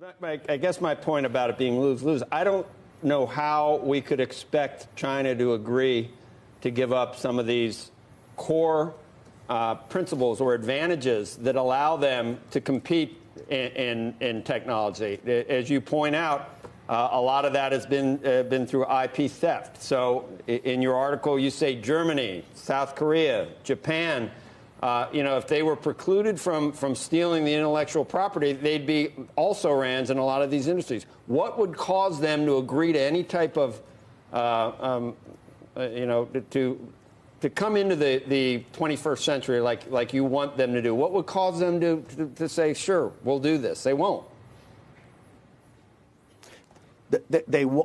I guess my point about it being lose-lose, I don't know how we could expect China to agree to give up some of these core principles or advantages that allow them to compete in technology. As you point out, a lot of that has been through IP theft. So in your article, you say Germany, South Korea, Japan. If they were precluded from stealing the intellectual property, they'd be also-rans in a lot of these industries. What would cause them to agree to any type of, to come into the 21st century like you want them to do? What would cause them to say, sure, we'll do this? They won't.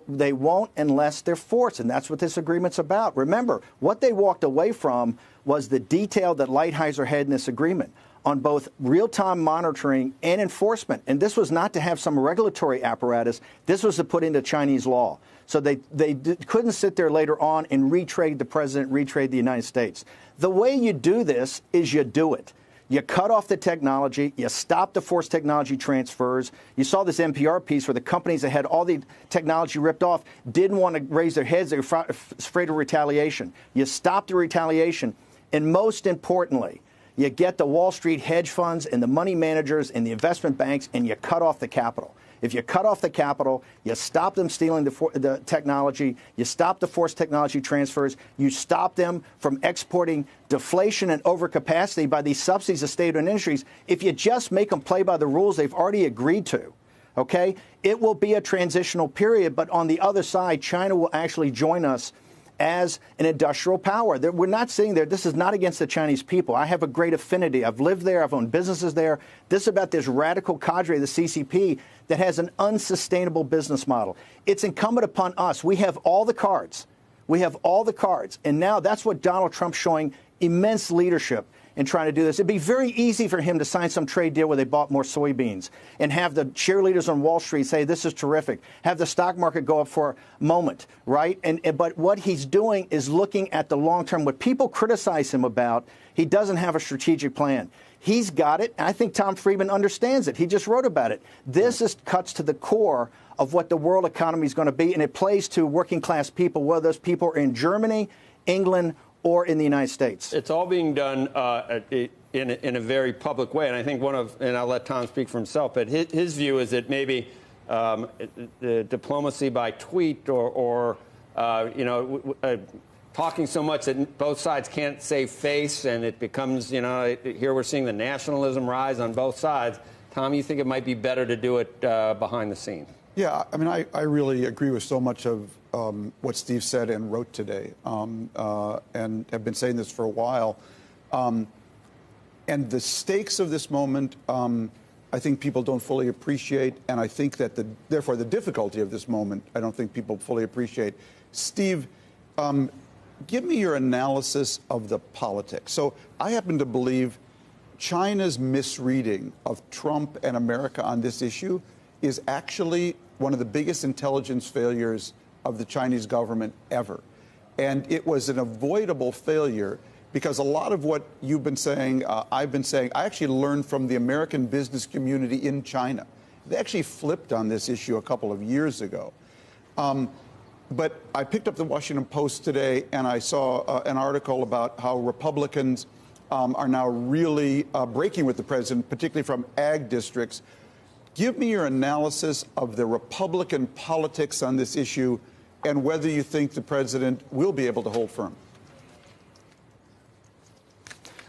They won't unless they're forced, and that's what this agreement's about. Remember, what they walked away from was the detail that Lighthizer had in this agreement on both real-time monitoring and enforcement. And this was not to have some regulatory apparatus. This was to put into Chinese law. So they couldn't sit there later on and retrade the president, retrade the United States. The way you do this is you do it. You cut off the technology. You stop the forced technology transfers. You saw this NPR piece where the companies that had all the technology ripped off didn't want to raise their heads. They were afraid of retaliation. You stop the retaliation. And most importantly, you get the Wall Street hedge funds and the money managers and the investment banks, and you cut off the capital. If you cut off the capital, you stop them stealing the technology, you stop the forced technology transfers, you stop them from exporting deflation and overcapacity by these subsidies of state-owned industries. If you just make them play by the rules they've already agreed to, okay, it will be a transitional period. But on the other side, China will actually join us as an industrial power. We're not sitting there. This is not against the Chinese people. I have a great affinity. I've lived there. I've owned businesses there. This is about this radical cadre, the CCP, that has an unsustainable business model. It's incumbent upon us. We have all the cards. We have all the cards. And now that's what Donald Trump's showing immense leadership in trying to do this. It'd be very easy for him to sign some trade deal where they bought more soybeans and have the cheerleaders on Wall Street say, this is terrific, have the stock market go up for a moment, right? But what he's doing is looking at the long term. What people criticize him about, he doesn't have a strategic plan. He's got it. And I think Tom Friedman understands it. He just wrote about it. This cuts to the core of what the world economy is going to be, and it plays to working class people, whether those people are in Germany, England, or in the United States. It's all being done in a very public way. And I think and I'll let Tom speak for himself, but his view is that maybe the diplomacy by tweet or talking so much that both sides can't save face, and it becomes, here we're seeing the nationalism rise on both sides. Tom, you think it might be better to do it behind the scenes? Yeah, I mean, I really agree with so much of what Steve said and wrote today, and have been saying this for a while. And the stakes of this moment, I think people don't fully appreciate, and I think that therefore the difficulty of this moment, I don't think people fully appreciate. Steve, give me your analysis of the politics. So I happen to believe China's misreading of Trump and America on this issue is actually one of the biggest intelligence failures of the Chinese government ever. And it was an avoidable failure because a lot of what you've been saying, I've been saying, I actually learned from the American business community in China. They actually flipped on this issue a couple of years ago. But I picked up the Washington Post today and I saw an article about how Republicans are now really breaking with the president, particularly from ag districts. Give me your analysis of the Republican politics on this issue and whether you think the president will be able to hold firm.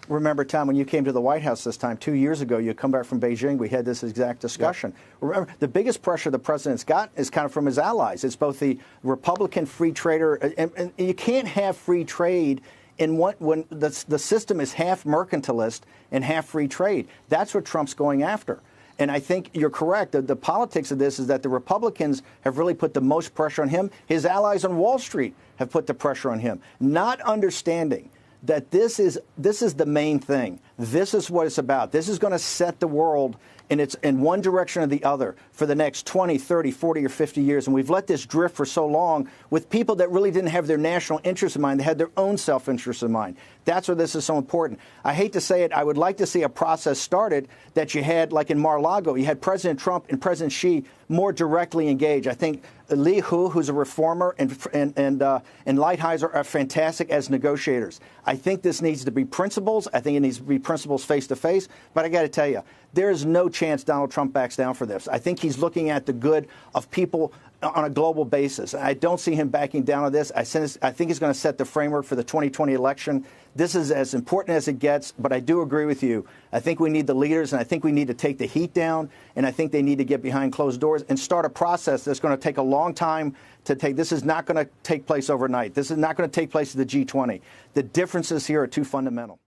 Remember, Tom, when you came to the White House this time, 2 years ago, you come back from Beijing, we had this exact discussion. Yep. Remember, the biggest pressure the president's got is kind of from his allies. It's both the Republican free trader, and you can't have free trade when the system is half mercantilist and half free trade. That's what Trump's going after. And I think you're correct. The politics of this is that the Republicans have really put the most pressure on him. His allies on Wall Street have put the pressure on him, not understanding that this is the main thing. This is what it's about. This is going to set the world and it's in one direction or the other for the next 20, 30, 40, or 50 years. And we've let this drift for so long with people that really didn't have their national interests in mind. They had their own self-interest in mind. That's where this is so important. I hate to say it. I would like to see a process started that you had, like in Mar-a-Lago, you had President Trump and President Xi more directly engaged. I think Li Hu, who's a reformer, and Lighthizer are fantastic as negotiators. I think this needs to be principles. I think it needs to be principles face-to-face. But I got to tell you, there is no chance Donald Trump backs down for this. I think he's looking at the good of people on a global basis. I don't see him backing down on this. I think he's going to set the framework for the 2020 election. This is as important as it gets, but I do agree with you. I think we need the leaders, and I think we need to take the heat down, and I think they need to get behind closed doors and start a process that's going to take a long time to take. This is not going to take place overnight. This is not going to take place at the G20. The differences here are too fundamental.